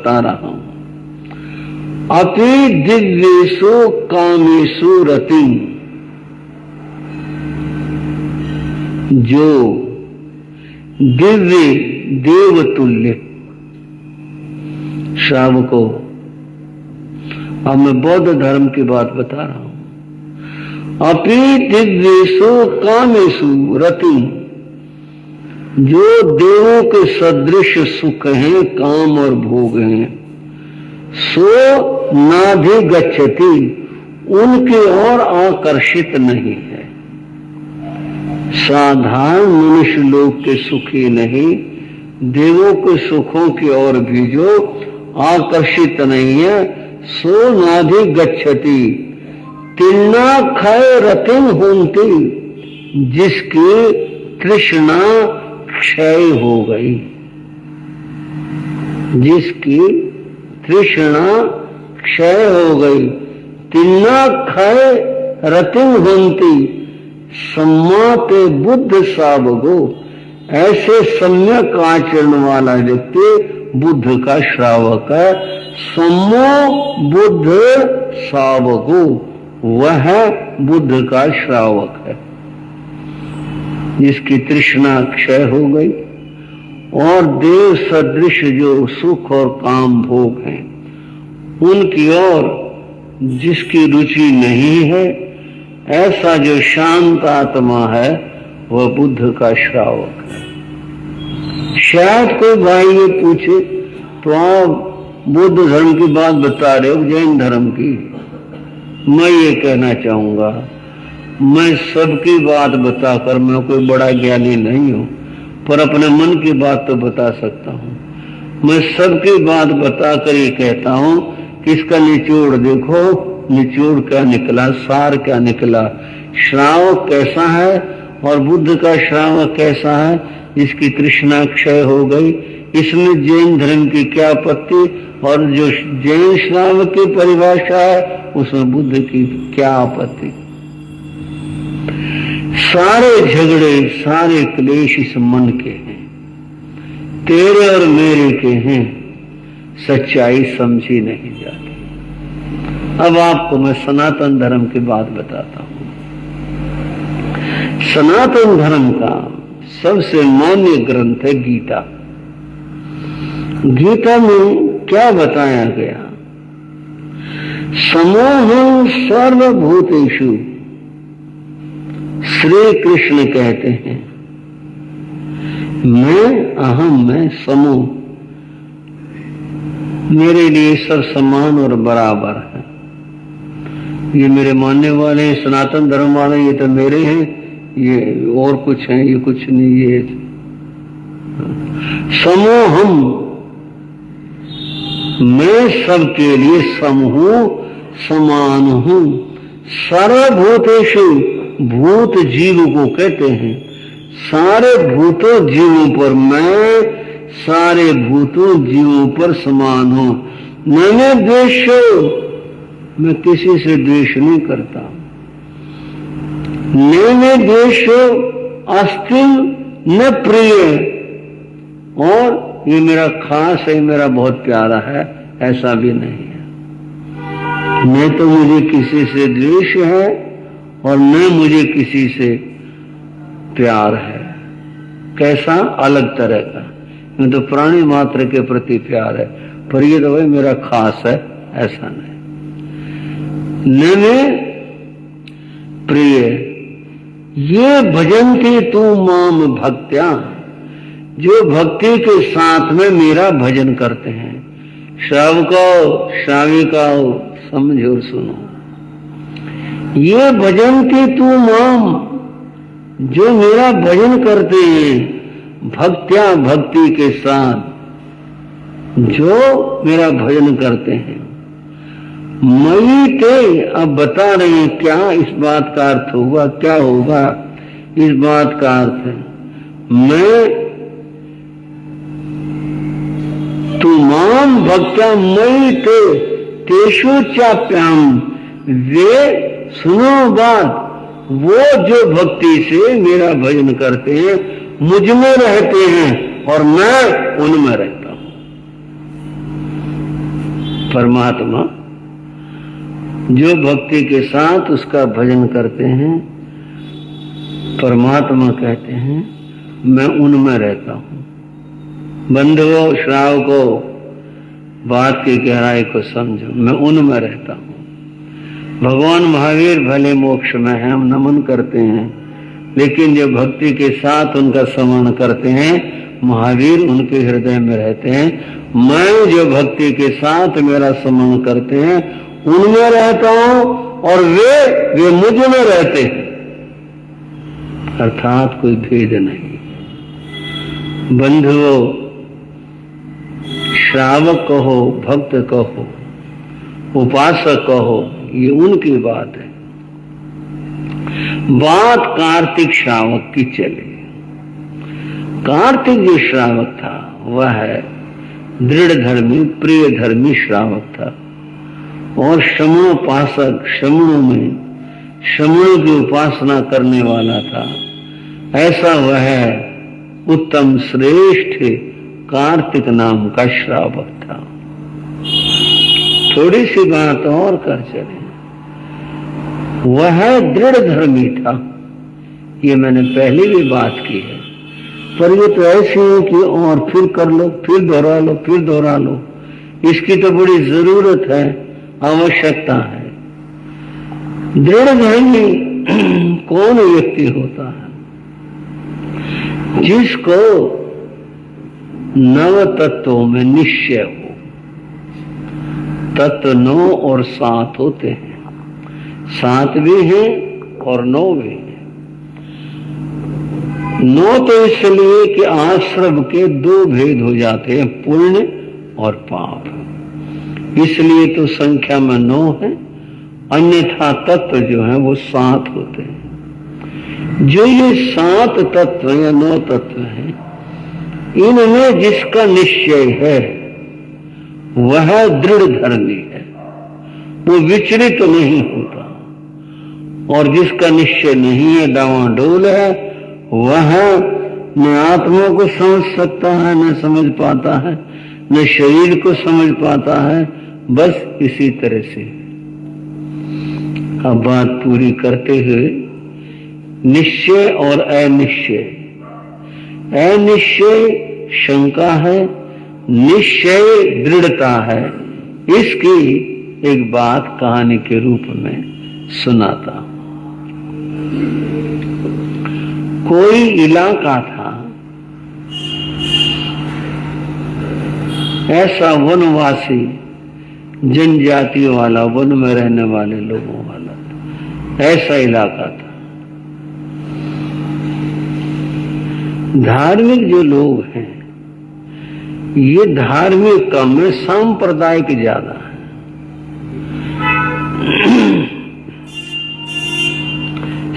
बता रहा हूं। अपि दिव्येषु कामेषु रतिं, जो दिव्य देवतुल्य श्रावकों, अब मैं बौद्ध धर्म की बात बता रहा हूं। अपि दिव्येषु कामेषु रतिं, जो देवों के सदृश सुख हैं, काम और भोग हैं, सो नाधिगच्छति, उनकी ओर आकर्षित नहीं है। साधारण मनुष्य लोग के सुखी नहीं, देवों के सुखों की ओर भी जो आकर्षित नहीं है, सो नाधिगच्छति तिन्ना क्षय रतिं होन्ति, जिसकी तृष्णा क्षय हो गई, जिसकी तृष्णा क्षय हो गई। तिन्ना क्षय रतिं होन्ति सम्माते बुद्ध सावको, ऐसे सम्यक आचरण वाला व्यक्ति बुद्ध का श्रावक है। सम्मो बुद्ध सावको, वह बुद्ध का श्रावक है जिसकी तृष्णा क्षय हो गई और देव सदृश जो सुख और काम भोग हैं उनकी ओर जिसकी रुचि नहीं है, ऐसा जो शांत आत्मा है वह बुद्ध का श्रावक है। शायद कोई भाई ये पूछे, तो आप बुद्ध धर्म की बात बता रहे हो, जैन धर्म की? मैं ये कहना चाहूंगा, मैं सबकी बात बताकर मैं कोई बड़ा ज्ञानी नहीं हूं, पर अपने मन की बात तो बता सकता हूं। मैं सबकी बात बताकर ये कहता हूं कि इसका निचोड़ देखो, निचोड़ क्या निकला, सार क्या निकला, श्रावक कैसा है और बुद्ध का श्रावक कैसा है जिसकी तृष्णा क्षय हो गई। इसमें जैन धर्म की क्या आपत्ति, और जो जैन श्रावक की परिभाषा है उसमें बुद्ध की क्या आपत्ति। सारे झगड़े, सारे क्लेश इस मन के हैं, तेरे और मेरे के हैं, सच्चाई समझी नहीं जाती। अब आपको मैं सनातन धर्म की बात बताता हूं। सनातन धर्म का सबसे मान्य ग्रंथ है गीता। गीता में क्या बताया गया? समोहं सर्वभूतेषु, श्री कृष्ण कहते हैं मैं अहम, मैं समूह, मेरे लिए सब समान और बराबर है। ये मेरे मानने वाले हैं, सनातन धर्म वाले, ये तो मेरे हैं, ये और कुछ है, ये कुछ नहीं। ये समूहम, मैं सबके लिए सम हूं, समान हूं। सर्वभूतेषु, भूत जीव को कहते हैं, सारे भूतों जीवों पर मैं, सारे भूतों जीवों पर समान हूं। मैंने द्वेषो, मैं किसी से द्वेष नहीं करता। मैंने द्वेषो अस्ति न प्रिय, और ये मेरा खास है, मेरा बहुत प्यारा है, ऐसा भी नहीं है। न तो मुझे किसी से द्वेष है और न मुझे किसी से प्यार है। कैसा? अलग तरह का। मैं तो प्राणी मात्र के प्रति प्यार है, पर ये तो भाई मेरा खास है, ऐसा नहीं। न में प्रिय, ये भजन्ति तू माम भक्त्या, जो भक्ति के साथ में मेरा भजन करते हैं। श्रावको, श्राविकाओ, समझो, सुनो। ये भजन्ति तू माम, जो मेरा भजन करते हैं भक्त्या, भक्ति के साथ, जो मेरा भजन करते हैं। मयि ते, अब बता रहे हैं क्या इस बात का अर्थ होगा, क्या होगा इस बात का अर्थ है। मैं तू माम भक्त्या मयि ते तेषु चाप्याम, वे, सुनो बात, वो जो भक्ति से मेरा भजन करते हैं मुझ में रहते हैं और मैं उनमें रहता हूं। परमात्मा जो भक्ति के साथ उसका भजन करते हैं, परमात्मा कहते हैं मैं उनमें रहता हूं। बंधुओं, श्रावको, बात की गहराई को समझो, मैं उनमें रहता हूं। भगवान महावीर भले मोक्ष में है, हम नमन करते हैं, लेकिन जो भक्ति के साथ उनका स्मरण करते हैं, महावीर उनके हृदय में रहते हैं। मैं जो भक्ति के साथ मेरा स्मरण करते हैं उनमें रहता हूं और वे मुझ में रहते हैं, अर्थात कोई भेद नहीं। बंधुओं, श्रावक कहो, भक्त कहो, उपासक कहो, ये उनकी बात है। बात कार्तिक श्रावक की चले। कार्तिक जो श्रावक था वह है दृढ़ धर्मी, प्रिय धर्मी श्रावक था और श्रमणोपासक, श्रमणों में श्रमणों की उपासना करने वाला था। ऐसा वह उत्तम श्रेष्ठ कार्तिक नाम का श्रावक था। थोड़ी सी बात और कर चले, वह दृढ़ धर्मी था, ये मैंने पहले भी बात की है, पर ये तो ऐसे है कि और फिर कर लो, फिर दोहरा लो, फिर दोहरा लो, इसकी तो बड़ी जरूरत है, आवश्यकता है। दृढ़ धर्मी कौन व्यक्ति होता है? जिसको नव तत्वों में निश्चय हो। तत्व 9 और 7 होते हैं, 7 भी हैं और 9 भी हैं। 9 तो इसलिए कि आश्रम के 2 भेद हो जाते हैं, पुण्य और पाप, इसलिए तो संख्या में 9 है। अन्यथा तत्व जो है वो 7 होते हैं। जो ये 7 तत्व या 9 तत्व हैं, इनमें जिसका निश्चय है वह दृढ़ धर्मी है, वो विचलित तो नहीं होता। और जिसका निश्चय नहीं है, डावाडोल है, वह न आत्मा को समझ सकता है, न समझ पाता है, न शरीर को समझ पाता है, बस इसी तरह से। अब बात पूरी करते हुए, निश्चय और अनिश्चय। अनिश्चय शंका है, निश्चय दृढ़ता है। इसकी एक बात कहानी के रूप में सुनाता हूं। कोई इलाका था, ऐसा वनवासी, जनजाति वाला, वन में रहने वाले लोगों वाला, ऐसा इलाका था। धार्मिक जो लोग हैं, ये धार्मिक कम में सांप्रदायिक ज्यादा है।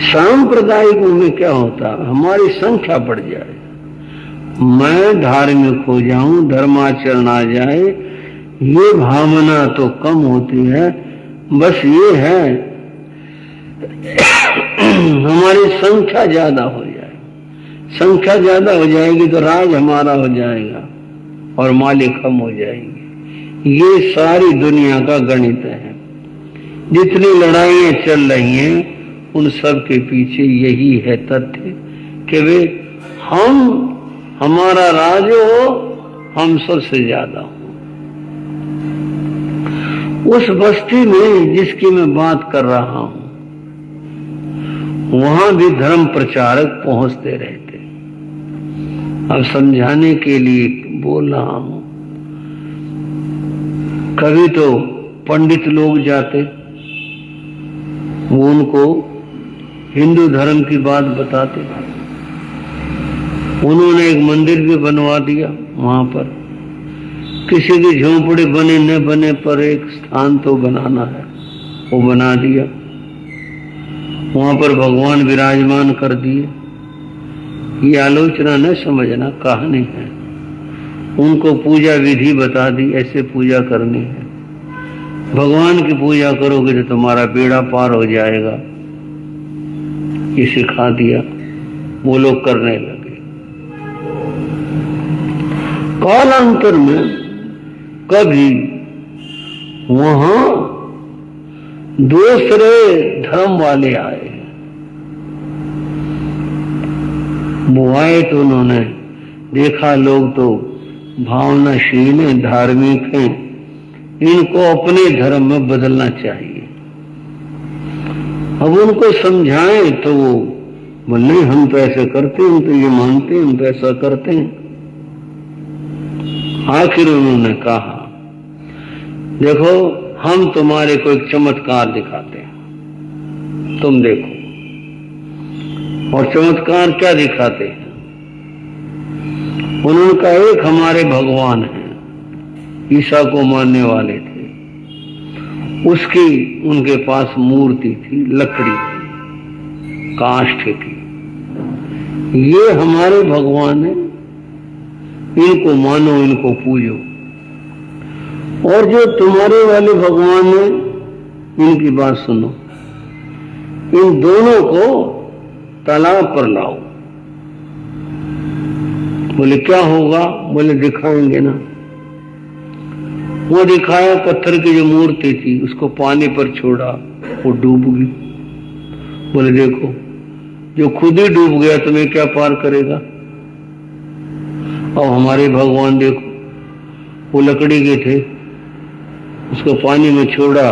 सांप्रदायिक में क्या होता है, हमारी संख्या बढ़ जाए, मैं धार्मिक हो जाऊं, धर्माचरण आ जाए, ये भावना तो कम होती है। बस ये है हमारी संख्या ज्यादा हो जाए, संख्या ज्यादा हो जाएगी तो राज हमारा हो जाएगा और मालिक हम हो जाएंगे। ये सारी दुनिया का गणित है। जितनी लड़ाइयां चल रही हैं उन सब के पीछे यही है तथ्य कि वे हमारा राज हो, हम सबसे ज्यादा हो। उस बस्ती में जिसकी मैं बात कर रहा हूं, वहां भी धर्म प्रचारक पहुंचते रहते। अब समझाने के लिए बोल रहा हूं। कभी तो पंडित लोग जाते, वो उनको हिंदू धर्म की बात बताते। उन्होंने एक मंदिर भी बनवा दिया वहां पर। किसी की झोंपड़ी बने न बने पर एक स्थान तो बनाना है, वो बना दिया। वहां पर भगवान विराजमान कर दिए। ये आलोचना न समझना, कहानी है। उनको पूजा विधि बता दी, ऐसे पूजा करनी है। भगवान की पूजा करोगे तो तुम्हारा बेड़ा पार हो जाएगा, ये सिखा दिया। वो लोग करने लगे। कालांतर में कभी वहां दूसरे धर्म वाले आए। वो आए तो उन्होंने देखा लोग तो भावनाशील हैं, धार्मिक हैं, इनको अपने धर्म में बदलना चाहिए। अब उनको समझाएं तो वो बोले नहीं, हम तो ऐसे करते हैं, हम तो ये मानते हैं, हम तो ऐसा करते हैं। आखिर उन्होंने कहा देखो हम तुम्हारे को एक चमत्कार दिखाते हैं, तुम देखो। और चमत्कार क्या दिखाते हैं? उन्होंने कहा एक हमारे भगवान हैं, ईसा को मानने वाले थे, उसकी उनके पास मूर्ति थी, लकड़ी की, काष्ठ की। ये हमारे भगवान है, इनको मानो, इनको पूजो। और जो तुम्हारे वाले भगवान है, इनकी बात सुनो, इन दोनों को तालाब पर लाओ। बोले क्या होगा? बोले दिखाएंगे ना। वो दिखाया, पत्थर की जो मूर्ति थी उसको पानी पर छोड़ा, वो डूब गई। बोले देखो, जो खुद ही डूब गया तुम्हें क्या पार करेगा? और हमारे भगवान देखो, वो लकड़ी के थे, उसको पानी में छोड़ा,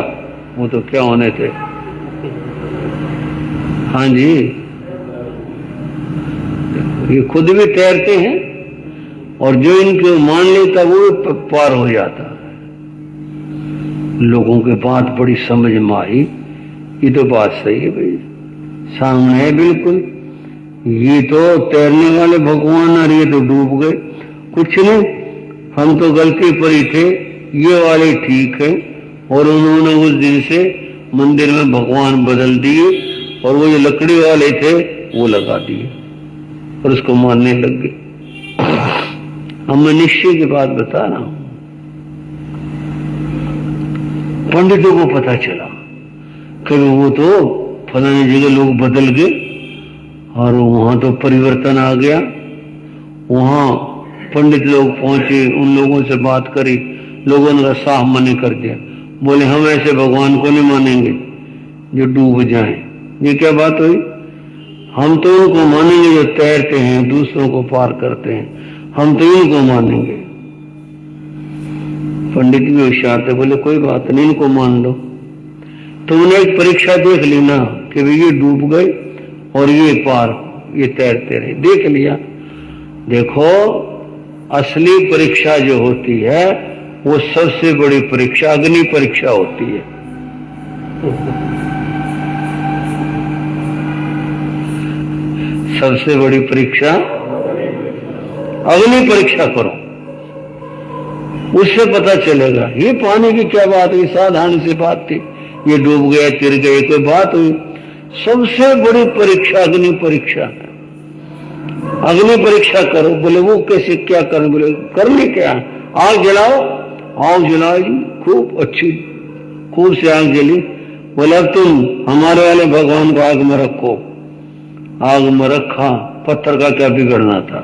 वो तो क्या होने थे। हाँ जी, ये खुद भी तैरते हैं और जो इनको मान लेता वो पार हो जाता। लोगों के बात बड़ी समझ में आई, ये तो बात सही है भाई, सामने है बिल्कुल, ये तो तैरने वाले भगवान और ये तो डूब गए। कुछ नहीं, हम तो गलती पर ही थे, ये वाले ठीक है। और उन्होंने उस दिन से मंदिर में भगवान बदल दिए और वो जो लकड़ी वाले थे वो लगा दिए और उसको मानने लग गए। अब मैं निश्चय की बात बता रहा हूं। पंडितों को पता चला कि वो तो फलानी जगह लोग बदल गए और वहां तो परिवर्तन आ गया। वहां पंडित लोग पहुंचे, उन लोगों से बात करी, लोगों ने साफ मना कर दिया। बोले हम ऐसे भगवान को नहीं मानेंगे जो डूब जाएं। ये क्या बात हुई? हम तो उनको मानेंगे जो तैरते हैं, दूसरों को पार करते हैं, हम तो इनको मानेंगे। पंडित भी होशियार थे, बोले कोई बात नहीं, इनको मान लो। तुमने एक परीक्षा देख ली ना कि ये डूब गए और ये पार, ये तैरते रहे, देख लिया। देखो असली परीक्षा जो होती है वो सबसे बड़ी परीक्षा अग्नि परीक्षा होती है। सबसे बड़ी परीक्षा अग्नि परीक्षा करो, उससे पता चलेगा। ये पानी की क्या बात हुई, साधारण सी बात थी, ये डूब गया, तिर गए, कोई बात हुई। सबसे बड़ी परीक्षा अग्नि परीक्षा है। अग्नि परीक्षा करो। बोले वो कैसे, क्या करें? बोले करने क्या, आग जलाओ। आग जलाई, खूब अच्छी, खूब से आग जली। बोले अब तुम हमारे वाले भगवान को आग में रखो। आग में रखा, पत्थर का क्या बिगड़ना था,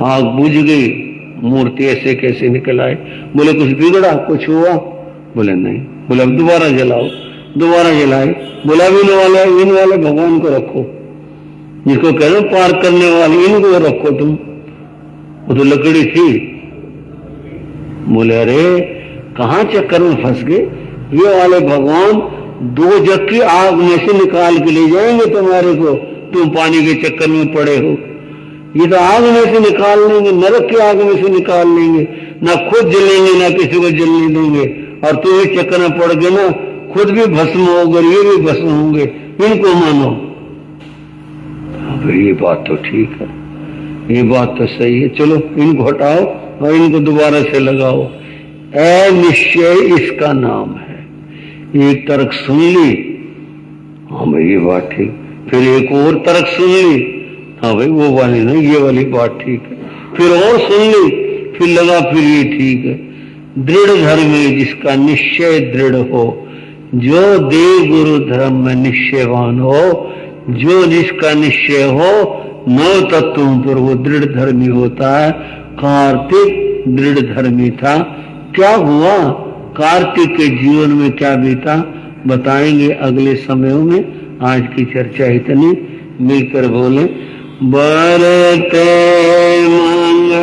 आग बुझ गई, मूर्ति ऐसे कैसे निकल आए। बोले कुछ बिगड़ा, कुछ हुआ? बोले नहीं। बोले अब दोबारा जलाओ। दोबारा जलाए। बोला इन वाले भगवान को रखो, जिसको कह रहे पार करने वाले, इनको रखो तुम। वो तो लकड़ी थी। बोले अरे कहां चक्कर में फंस गए, ये वाले भगवान दो जग की आग में से निकाल के ले जाएंगे तुम्हारे को, तुम पानी के चक्कर में पड़े हो। ये तो आग में से निकाल लेंगे, नरक की आग में से निकाल लेंगे, ना खुद जलेंगे ना किसी को जलने देंगे, और तुम इस चक्कर में पड़ गए ना, खुद भी भस्म होगा, ये भी भस्म होंगे, इनको मानो। अब ये बात तो ठीक है, ये बात तो सही है, चलो इनको हटाओ और इनको दोबारा से लगाओ। अनिश्चय इसका नाम है। एक तर्क सुन ली, हाँ भाई ये बात ठीक, फिर एक और तर्क सुन ली, हाँ भाई वो वाली नहीं, ये वाली बात ठीक है, फिर और सुन ली, फिर लगा फिर ये ठीक है। दृढ़ धर्म में जिसका निश्चय दृढ़ हो, जो देव गुरु धर्म में निश्चयवान हो, जो जिसका निश्चय हो 9 तत्वों पर, वो दृढ़ धर्मी होता है। कार्तिक दृढ़ धर्मी था। क्या हुआ? कार्तिक के जीवन में क्या बीता बताएंगे अगले समयों में। आज की चर्चा इतनी, मिलकर बोले बरते मंगलाचार्य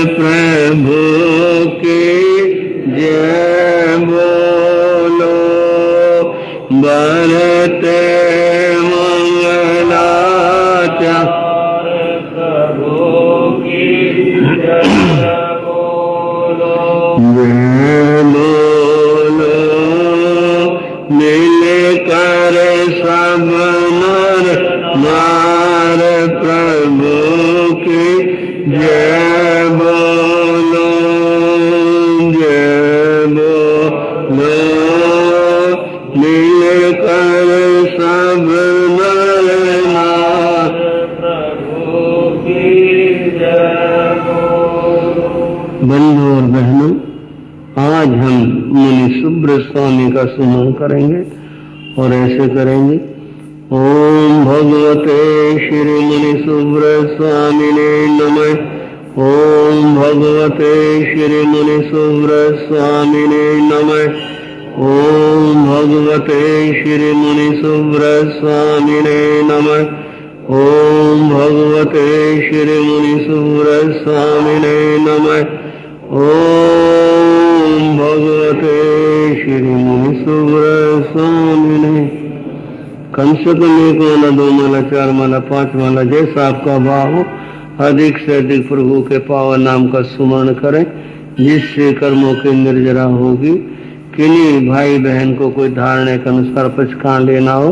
प्रभु के जय बोलो, बरते मंगलाचार्य प्रभु की जय बोलो, जय बोलो। मिलकर सब नर नार प्रभु की जय बोलो, जय बोलो। मिलकर सब नर नार प्रभु की जय बोलो। बंधु और बहनों, आज हम मुनि सुब्रत स्वामी का सुमन करेंगे और ऐसे करेंगे। ओम भगवते श्री मुनि सुब्रत स्वामिने नमः। ओम भगवते श्री मुनि सुब्रत स्वामिने नमः। ओम भगवते श्री मुनि सुब्रत स्वामिने नमः। ओम भगवते श्री मुनि सुब्रत स्वामिने नमः। ओम भगवते श्री मुनि सुब्रत स्वामिने। कम से कम 1 माला, 2 माला, 4 माला, 5 माला, जैसा आपका भाव हो, अधिक से अधिक प्रभु के पावन नाम का सुमरण करें, जिससे कर्मों की निर्जरा होगी। किन्हीं भाई बहन को कोई धारणे के अनुसार पचखान लेना हो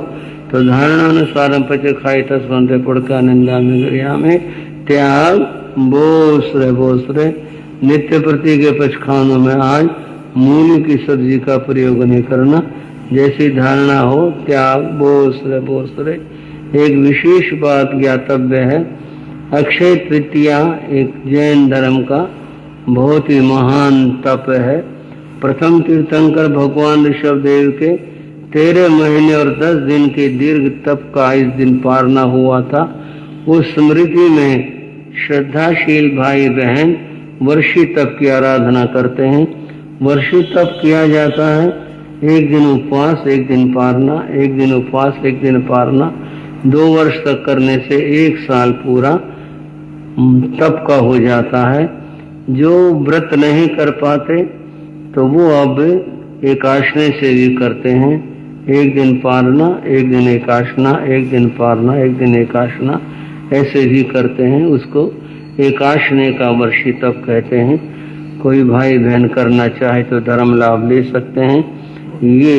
तो धारणा अनुसार पच खाई तस्वंते पुड़का निंदा में गरिया में त्याग बोसरे। नित्य प्रति के पचखानों में आज मूली की सब्जी का प्रयोग नहीं करना। जैसी धारणा हो त्याग बोसरे। एक विशेष बात ज्ञातव्य है, अक्षय तृतीया एक जैन धर्म का बहुत ही महान तप है। प्रथम तीर्थंकर भगवान ऋषभदेव के 13 महीने और 10 दिन के दीर्घ तप का इस दिन पारना हुआ था। उस स्मृति में श्रद्धाशील भाई बहन वर्षी तप की आराधना करते हैं। वर्षी तप किया जाता है 1 दिन उपवास 1 दिन पारना, 1 दिन उपवास 1 दिन पारना। 2 वर्ष तक करने से 1 साल पूरा तप का हो जाता है। जो व्रत नहीं कर पाते तो वो अब एकाशने से भी करते हैं। 1 दिन पारना 1 दिन एकाशना, 1 दिन पारना 1 दिन एकाशना, ऐसे भी करते हैं। उसको एकाशने का वर्षी तप कहते हैं। कोई भाई बहन करना चाहे तो धर्म लाभ ले सकते हैं। ये